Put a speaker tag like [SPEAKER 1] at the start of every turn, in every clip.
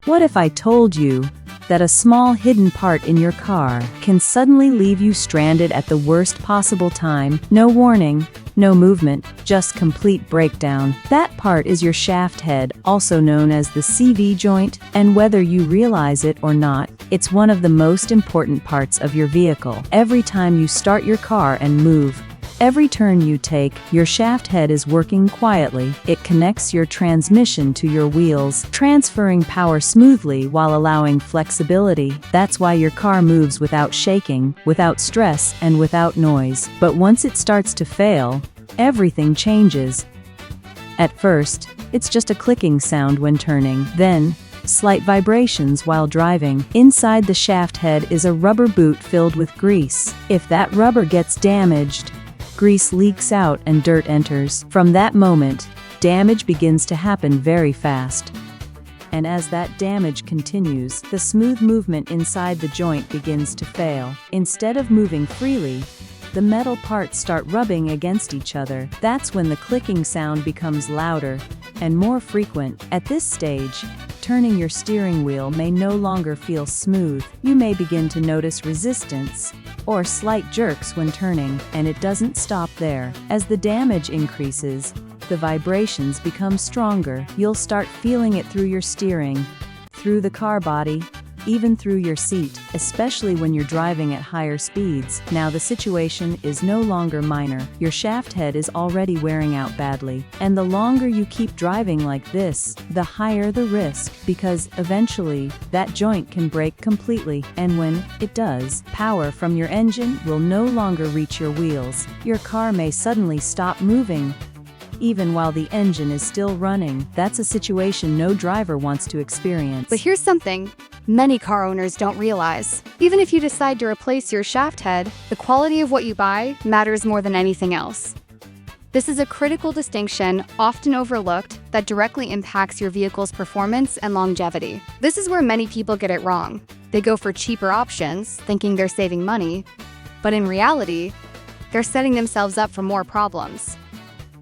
[SPEAKER 1] What if I told you that a small hidden part in your car can suddenly leave you stranded at the worst possible time? No warning, no movement, just complete breakdown. That part is your shaft head, also known as the CV joint, and whether you realize it or not, it's one of the most important parts of your vehicle. Every time you start your car and move, every turn you take, your shaft head is working quietly. It connects your transmission to your wheels, transferring power smoothly while allowing flexibility. That's why your car moves without shaking, without stress, and without noise. But once it starts to fail, everything changes. At first, it's just a clicking sound when turning. Then, slight vibrations while driving. Inside the shaft head is a rubber boot filled with grease. If that rubber gets damaged, grease leaks out and dirt enters. From that moment, damage begins to happen very fast. And as that damage continues, the smooth movement inside the joint begins to fail. Instead of moving freely, the metal parts start rubbing against each other. That's when the clicking sound becomes louder and more frequent. At this stage, turning your steering wheel may no longer feel smooth. You may begin to notice resistance or slight jerks when turning, and it doesn't stop there. As the damage increases, the vibrations become stronger. You'll start feeling it through your steering, through the car body, even through your seat, especially when you're driving at higher speeds. Now the situation is no longer minor. Your shaft head is already wearing out badly, and the longer you keep driving like this, the higher the risk, because eventually that joint can break completely, and when it does, power from your engine will no longer reach your wheels. Your car may suddenly stop moving, even while the engine is still running. That's a situation no driver wants to experience.
[SPEAKER 2] But here's something many car owners don't realize. Even if you decide to replace your shaft head, the quality of what you buy matters more than anything else. This is a critical distinction, often overlooked, that directly impacts your vehicle's performance and longevity. This is where many people get it wrong. They go for cheaper options, thinking they're saving money, but in reality, they're setting themselves up for more problems.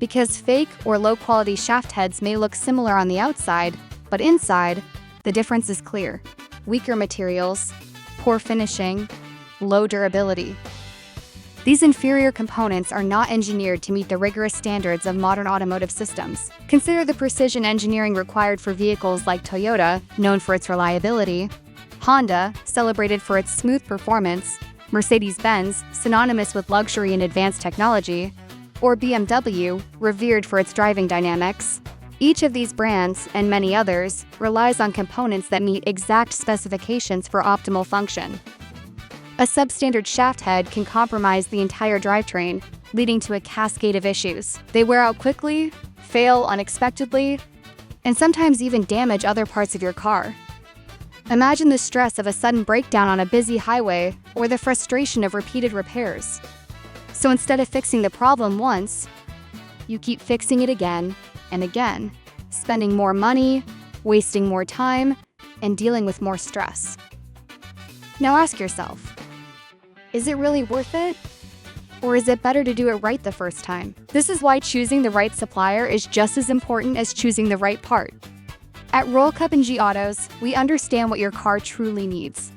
[SPEAKER 2] Because fake or low-quality shaft heads may look similar on the outside, but inside, the difference is clear. Weaker materials, poor finishing, low durability. These inferior components are not engineered to meet the rigorous standards of modern automotive systems. Consider the precision engineering required for vehicles like Toyota, known for its reliability, Honda, celebrated for its smooth performance, Mercedes-Benz, synonymous with luxury and advanced technology, or BMW, revered for its driving dynamics. Each of these brands, and many others, relies on components that meet exact specifications for optimal function. A substandard shaft head can compromise the entire drivetrain, leading to a cascade of issues. They wear out quickly, fail unexpectedly, and sometimes even damage other parts of your car. Imagine the stress of a sudden breakdown on a busy highway, or the frustration of repeated repairs. So instead of fixing the problem once, you keep fixing it again and again, spending more money, wasting more time, and dealing with more stress. Now ask yourself, is it really worth it? Or is it better to do it right the first time? This is why choosing the right supplier is just as important as choosing the right part. At RoyalCupNG Autos, we understand what your car truly needs.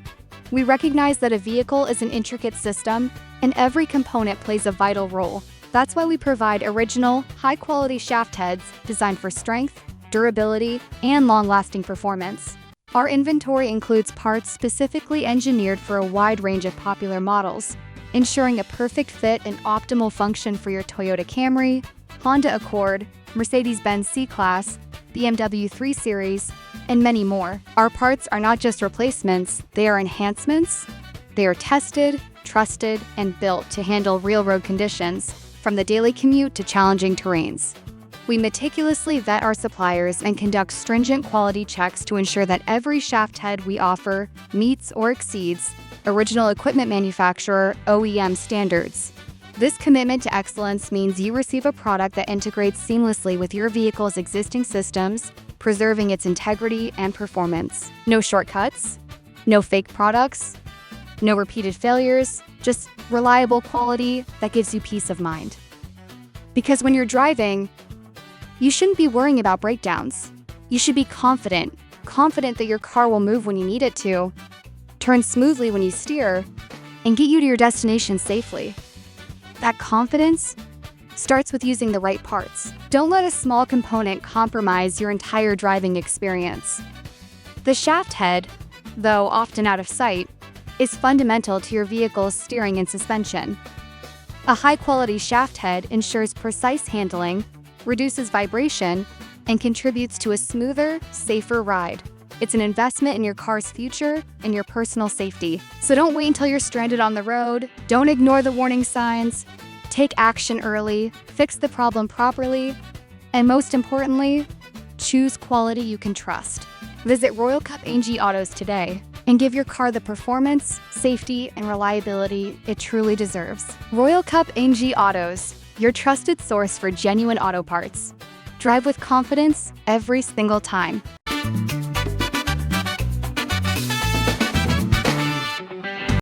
[SPEAKER 2] We recognize that a vehicle is an intricate system, and every component plays a vital role. That's why we provide original, high-quality shaft heads designed for strength, durability, and long-lasting performance. Our inventory includes parts specifically engineered for a wide range of popular models, ensuring a perfect fit and optimal function for your Toyota Camry, Honda Accord, Mercedes-Benz C-Class, BMW 3 Series, and many more. Our parts are not just replacements, they are enhancements. They are tested, trusted, and built to handle real road conditions, from the daily commute to challenging terrains. We meticulously vet our suppliers and conduct stringent quality checks to ensure that every shaft head we offer meets or exceeds original equipment manufacturer (OEM) standards. This commitment to excellence means you receive a product that integrates seamlessly with your vehicle's existing systems, preserving its integrity and performance. No shortcuts, no fake products, no repeated failures, just reliable quality that gives you peace of mind. Because when you're driving, you shouldn't be worrying about breakdowns. You should be confident, confident that your car will move when you need it to, turn smoothly when you steer, and get you to your destination safely. That confidence starts with using the right parts. Don't let a small component compromise your entire driving experience. The shaft head, though often out of sight, is fundamental to your vehicle's steering and suspension. A high-quality shaft head ensures precise handling, reduces vibration, and contributes to a smoother, safer ride. It's an investment in your car's future and your personal safety. So don't wait until you're stranded on the road. Don't ignore the warning signs. Take action early, fix the problem properly, and most importantly, choose quality you can trust. Visit RoyalCupNG Autos today and give your car the performance, safety, and reliability it truly deserves. RoyalCupNG Autos, your trusted source for genuine auto parts. Drive with confidence every single time.